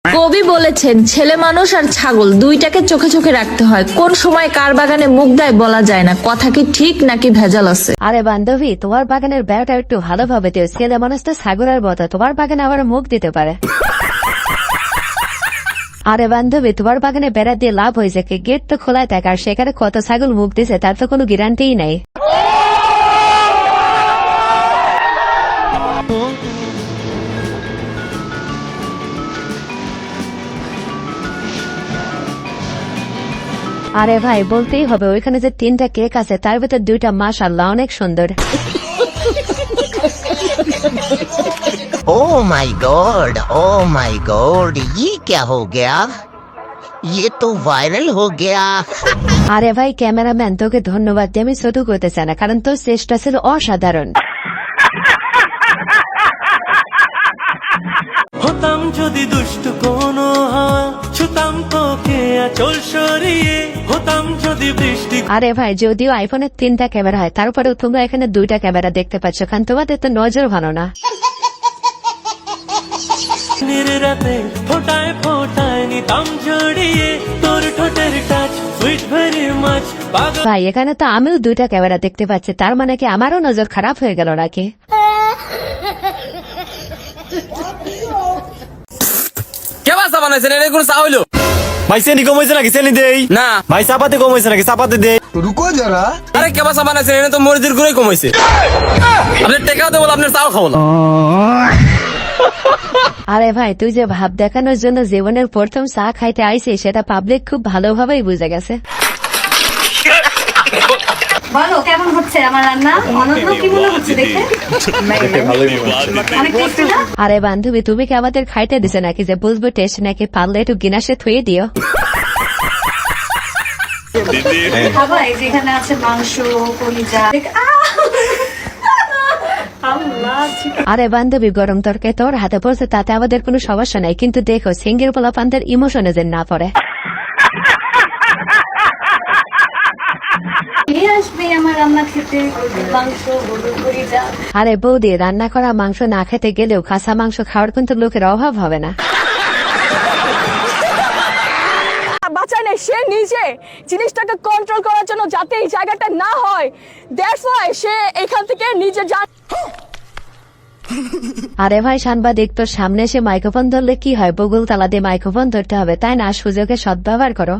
কবি বলেছেন, ছেলে মানুষ আর ছাগল দুইটাকে চোখে চোখে রাখতে হয়। কোন সময় কার বাগানে মুখ দেয় বলা যায় না। কথা কি ঠিক নাকি ভেজাল আছে? আরে বান্ধবী, তোমার বাগানের বেড়াটা একটু ভালোভাবে দিও। ছেলে মানুষটা ছাগলের মতো, তোমার বাগানে আবার মুখ দিতে পারে। আরে বান্ধবী, তোমার বাগানে বেড়া দিয়ে লাভ হয়েছে কি? গেট তো খোলা থাকে, আর সেখানে কত ছাগল মুখ দিছে তার তো কোনো গ্যারান্টিই নাই। আরে ভাই, বলতেই হবে, ওইখানে যে 3টা কেক আছে তার ভিতর 2টা মাশাআল্লাহ অনেক সুন্দর। ओह माय गॉड, ये क्या हो गया? ये तो वायरल हो गया। আরে ভাই ক্যামেরাম্যান, তোকে ধন্যবাদ দিয়ে আমি ছোট করতে চাই না, কারণ তোর চেষ্টা ছিল অসাধারণ। হতাম যদি দুষ্ট কোনো হাওয়া, ছুতাম তোকে আঁচল সরিয়ে, হতাম যদি বৃষ্টি। আরে ভাই, যদিও আইফোনের 3টা ক্যামেরা হয়, তারপরেও তোমরা এখানে 2টা ক্যামেরা দেখতে পাচ্ছ, কারণ তোমাদের তো নজর ভালো না। রাতে ফোটায় ফোটায় নিতাম জড়িয়ে, তোর ঠোঁটের টাচ সুইট ভেরি মাচ। ভাই, এখানে তো আমিও 2টা ক্যামেরা দেখতে পাচ্ছি, তার মানে কি আমারও নজর খারাপ হয়ে গেল নাকি? কে বাসা বানাইছেন? এটা কোন চা হইলো? ভাই চেনি কম হয়েছে নাকি? চেনি দেই না। ভাই চাপাতে কম হয়েছে নাকি? চাপাতে দেই। रुको जरा। আরে কে বাসা বানাইছেন? এটা তো মরিচের গুঁড়োই কমাইছে। আপনার টেকাও দেবো, আপনার চাও খাবো না। আরে ভাই, তুই যে ভাব দেখানোর জন্য জীবনের প্রথম চা খাইতে আইছিস, সেটা পাবলিক খুব ভালোভাবেই বুঝে গেছে। বলো কেমন হচ্ছে আমার রান্না? অনন্য কি মনে হচ্ছে দেখে? অনেক টেস্টি না? আরে বান্ধবী, তুমি কি আমাদের খাইতে দিছে নাকি যে বুঝবো টেস্ট নাকি? পারলে একটু গিনাসে থুয়ে দিও। খাবো, এই যে এখানে আছে মাংস, কলিজা। আরে বান্ধবী, গরম তরকারি তোর হাতে পড়ছে তাতে আমাদের কোনো সমস্যা নাই, কিন্তু দেখো সিঙ্গের পোলা পান্তের ইমোশনে যে না পড়ে। কে আসবে আমার রান্না খেতে? মাংস, গরুর কলিজা। আরে বৌদি, রান্না করা মাংস না খেতে গেলেও কাঁচা মাংস খাওয়ার কিন্তু লোকের অভাব হবে না। বাঁচায় নেই, সে নিজে জিনিসটাকে কন্ট্রোল করার জন্য যাতে এই জায়গাটা না হয়, দ্যাটস ওয়াই সে এখান থেকে নিজে আরে ভাই সাংবাদিক, তোর সামনে এসে মাইক্রোফোন ধরলে কি হয়? বগুল তালা দিয়ে মাইক্রোফোন ধরতে হবে, তাই না? সুযোগের সদ্ব্যবহার করো।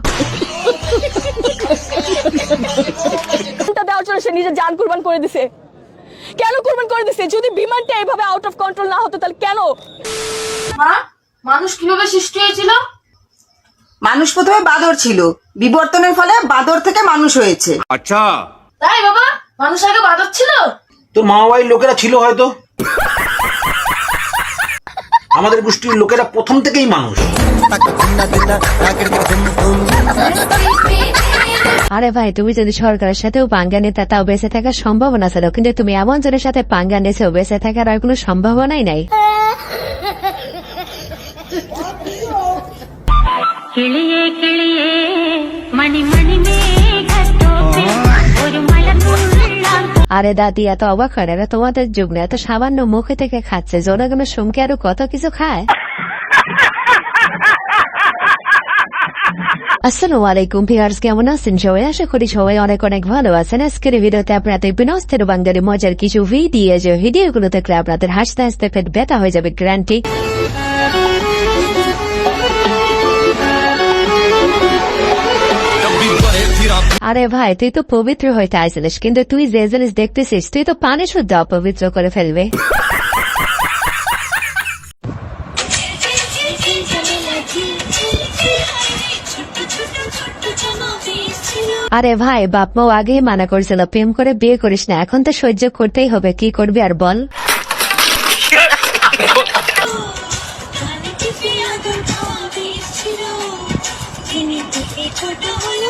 দেওয়ার জন্য সে নিজে জান কুরবান করে দিছে। কেন কুরবান করে দিছে? যদি বিমানটা এইভাবে আউট অফ কন্ট্রোল না হতো তাহলে কেন? মা, মানুষ কিভাবে সৃষ্টি হয়েছিল? মানুষ প্রথমে বাদর ছিল, বিবর্তনের ফলে বাদর থেকে মানুষ হয়েছে। আচ্ছা, তাই বাবা? মানুষ আগে বাদর ছিল? তোর মা বাড়ির লোকেরা ছিল হয়তো। আমাদের গোষ্ঠীর লোকেরা প্রথম থেকেই মানুষ। আরে ভাই, তুমি যদি সরকারের সাথেও পাঙ্গা নিতে তাও বেঁচে থাকার সম্ভাবনা ছিল, কিন্তু তুমি এমন জনের সাথে পাঙ্গা নিয়েছেও বেঁচে থাকার আর কোনো সম্ভাবনাই নাই। আরে দাদি, এত অবাক হয় না, তোমাদের যুগ না, এত সামান্য মুখে থেকে খাচ্ছে, জনগণের সুমকে আরো কত কিছু খায়। আসসালামু আলাইকুম ভিউয়ার্স, কেমন আছেন সবাই? আশা করি সবাই অনেক অনেক ভালো আছেন। আজকের ভিডিওতে আপনাদের বিনস্তের বাঙালি মজার কিছু ভিডিওগুলো দেখলে আপনাদের হাসতে হাসতে পেট ব্যথা হয়ে যাবে গ্যারান্টি। আরে ভাই, তুই তো পবিত্র হইতে আইছিলিস, কিন্তু তুই যে জিনিস দেখতেছিস তুই তো পানি শুদ্ধ অপবিত্র করে ফেলবে। আরে ভাই, বাপ মাও আগেই মানা করেছিল প্রেম করে বিয়ে করিস না, এখন তো সহ্য করতেই হবে, কি করবি আর বল।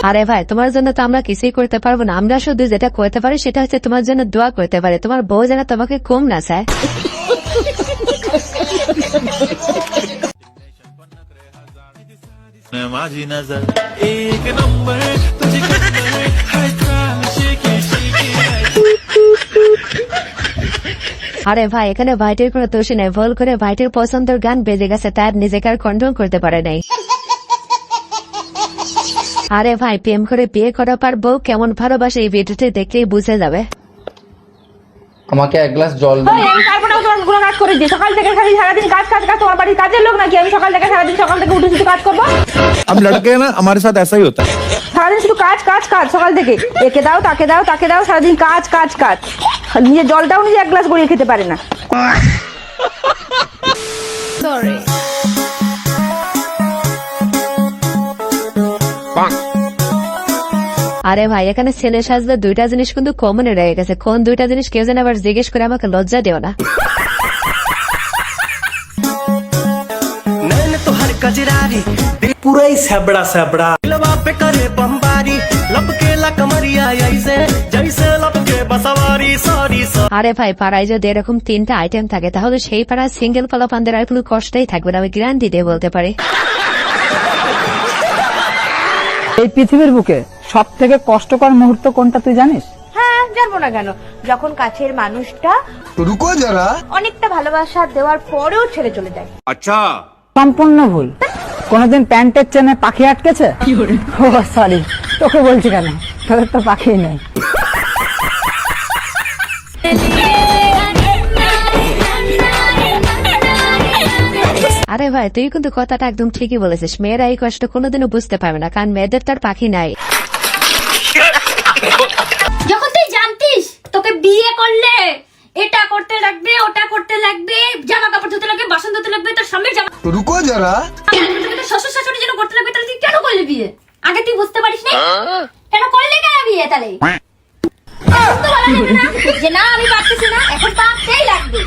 আরে ভাই, তোমার জন্য তো আমরা কিছুই করতে পারবো না, আমরা শুধু যেটা করতে পারি সেটা হচ্ছে তোমার জন্য দোয়া করতে পারি, তোমার বউ যেন তোমাকে কম না চায়। माझी नजर एक नंबर तुझी शेकी शेकी আরে ভাই এখানে ভাইটির কোনো দোষী নেই, ভুল করে ভাইটির পছন্দের গান বেজে গেছে, তার নিজেকে আর কন্ট্রোল করতে পারে নাই। আরে ভাই প্রেম করে বিয়ে করা পার বউ কেমন ভালোবাসে এই ভিডিওটি দেখলেই বুঝে যাবে। আমাকে এক গ্লাস জল আমি পারবো না তোমার গুলো কাজ করে দিই। সকাল থেকে সারাদিন কাজ কাজ কাজ, তোমার বাড়ির কাজের লোক নাকি? আমি সকাল থেকে সারাদিন সকাল থেকে উঠে শুধু কাজ করবো? अब लड़के हैं ना, हमारे साथ ऐसा ही होता है। সারাদিন শুধু কাজ কাজ কাজ, সকাল থেকে একে দাও তাকে দাও তাকে দাও, সারাদিন কাজ কাজ কাজ। নিজে জলটাও নিজে এক গ্লাস গড়িয়ে খেতে পারে না। আরে ভাই এখানে ছেলে সাজলে দুইটা জিনিস কিন্তু কমনে রয়ে গেছে, কোন দুইটা জিনিস কেউ যেন আবার জিজ্ঞেস করে আমাকে লজ্জা দিও না। পুরাই স্যাবড়া স্যাবড়া লবাপে করে বম্বারি লপকে লা কমরিয়া আইছে জৈসে লপকে বসবারি সরি আরে ভাই পাড়ায় যদি এরকম 3টা আইটেম থাকে তাহলে সেই পাড়ায় সিঙ্গেল পালাপানদের আর কোনো কষ্টই থাকবে না, আমি গ্যারান্টি দিয়ে বলতে পারি। এই পৃথিবীর বুকে সব থেকে কষ্টকর মুহূর্ত কোনটা তুই জানিস? হ্যাঁ, জানবো না কেন? যখন কাছের মানুষটা রুকো যারা, অনেকটা ভালোবাসা দেওয়ার পরেও ছেড়ে চলে যায়। সম্পূর্ণ ভুল। কোনদিন প্যান্টের চেনে পাখি আটকেছে? ও সরি, তোকে বলছি কেন, তোদের তো পাখি নেই। আরে ভাই তুই কিন্তু কথাটা একদম ঠিকই বলেছিস, মেয়েরা এই কষ্ট কোনোদিনও বুঝতে পারবে না, কারণ মেয়েদের তার পাখি নাই। যখন তুই জানতিস তোকে বিয়ে করলে এটা করতে লাগবে, ওটা করতে লাগবে, জামা কাপড় ধুতে লাগবে, বাসন ধুতে লাগবে, তোর স্বামীর জামা রুকো যারা, শ্বশুর শাশুড়ি যেন করতে লাগবে, তাহলে তুই কেন করলি বিয়ে? আগে তুই বুঝতে পারিস না কেন করলি কেন বিয়ে? তাহলে এখন তো বলা যাবে না যে না আমি পারতেছি না, এখন পারতেই লাগবে।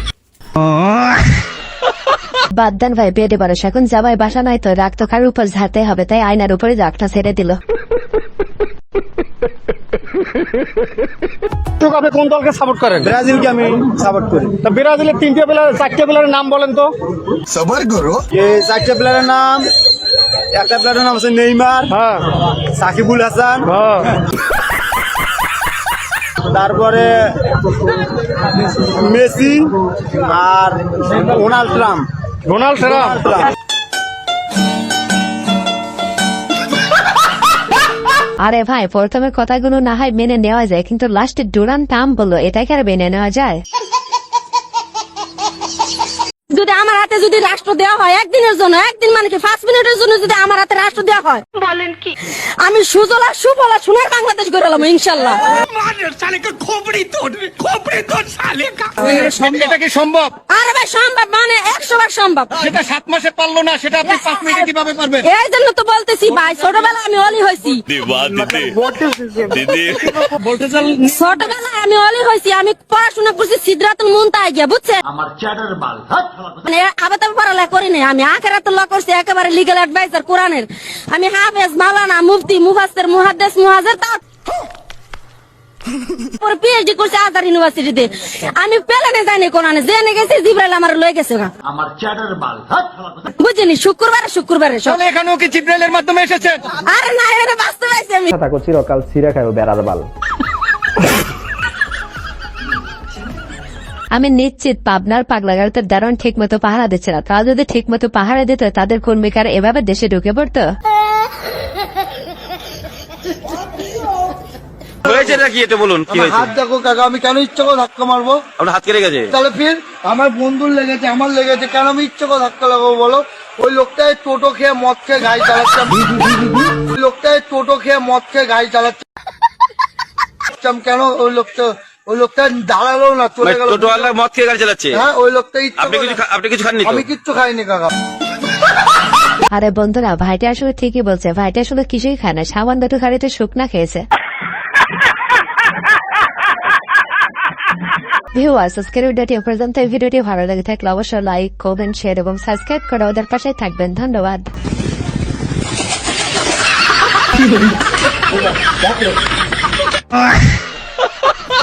বাদ দেন ভাই, বেডে পারস এখন যাবাই, বাসা নাই তো রাগ তো কার উপর ঝাড়তে হবে, তাই আয়নার উপরে রাগটা ছেড়ে দিল। আপনি কোন দলকে সাপোর্ট করেন? ব্রাজিলকে আমি সাপোর্ট করি। তা ব্রাজিলের 3টে প্লেয়ার 4টে প্লেয়ারের নাম বলেন তো। সবার করো। এই 4টে প্লেয়ারের নাম, একটা প্লেয়ারের নাম আছে নেইমার, হ্যাঁ, সাকিবুল হাসান, হ্যাঁ, তারপরে মেসি আর ডোনাল্ড ট্রাম্প। আরে ভাই প্রথমে কথাগুলো না হয় মেনে নেওয়া যায়, কিন্তু লাস্টে ডুরান টাম বললো, এটাকে আর মেনে নেওয়া যায়? যদি আমার হাতে যদি রাষ্ট্র দেওয়া হয় একদিনের জন্য, একদিন মানে কি 5 মিনিটের জন্য যদি আমার হাতে রাষ্ট্র দেওয়া হয়, বলেন কি আমি সুজলা সুফলা সোনার বাংলাদেশ গড়ে এলাম ইনশাল্লাহ। এটা কি সম্ভব? আরে ভাই সম্ভব, মানে 100 বার সম্ভব। সেটা 7 মাসে পারলো না, সেটা আপনি 5 মিনিটে কিভাবে পারবেন? এই জন্য তো বলতেছি ভাই, ছোটবেলায় আমি অলি হয়েছি, ছোটবেলায় আমি অলি হয়েছি, আমি পড়াশোনা করছি সিদরাতুল মুনতাহা গিয়া, বুঝছেন? মানে আবার তো পড়ালেখা করি নাই, আমি আখিরাতুল ল করছি, একেবারে লিগ্যাল অ্যাডভাইজার কোরআনের, আমি হাফেজ, মাওলানা, মুফতি, মুফাসসির, মুহাদ্দিস, মুহাজির, তাও পরে পিএইচডি করছি আজহার ইউনিভার্সিটিতে। আমি পেলানে যাইনি কোরআনে, জেনে গেছি জিবরাইল আমার লয়ে গেছে না, বুঝিনি? শুক্রবারে সব এখানেও কি জিবরাইলের মাধ্যমে এসেছেন? আরে না, এটা বাস্তবে আইছি আমি। থাকো চিরকাল ছিঁড়ে খাইও বেড়ার বাল। আমি নিশ্চিত পাবনার পাগলাগারদের দারুণ ঠিক মতো পাহারা দিচ্ছে না, তারা যদি ঠিক মতো পাহারা দিত তাদের কর্মীকার এভাবে দেশে ঢুকে পড়তো। হয়েছে নাকি এটা বলুন, কি হয়েছে? হাত দেখো কাকা, আমি কেন ইচ্ছা করে ধাক্কা মারবো? আপনার হাত কেটে গেছে? তাহলে ফির আমার বন্ধুর লেগেছে, আমার লেগেছে, কেন আমি ইচ্ছা করে ধাক্কা লাগাবো বলো? ওই লোকটাই টোটো খেয়ে মদ খেয়ে গাড়ি চালাচ্ছে, ওই লোকটাই টোটো খেয়ে মদ খেয়ে গাড়ি চালাচ্ছে, কেন ওই লোকটা দাঁড়ালো না, চলে গেল। টোটোওয়ালা মদ খেয়ে গাড়ি চালাচ্ছে? হ্যাঁ, ওই লোকটা ইচ্ছা আপনি কিছু খাননি? আমি কিচ্ছু খাইনি কাকা। আরে বন্ধুরা, ভাইটা আসলে ঠিকই বলছে, ভাইটা আসলে কিছুই খায় না, সামান্য একটু খাড়িতে শুকনা খেয়েছে। ভিউয়ার্স, আজকের ভিডিওটি এ পর্যন্ত। এই ভিডিওটি ভালো লাগে থাকলে অবশ্যই লাইক, কমেন্ট, শেয়ার এবং সাবস্ক্রাইব করে ওদের পাশে থাকবেন। ধন্যবাদ।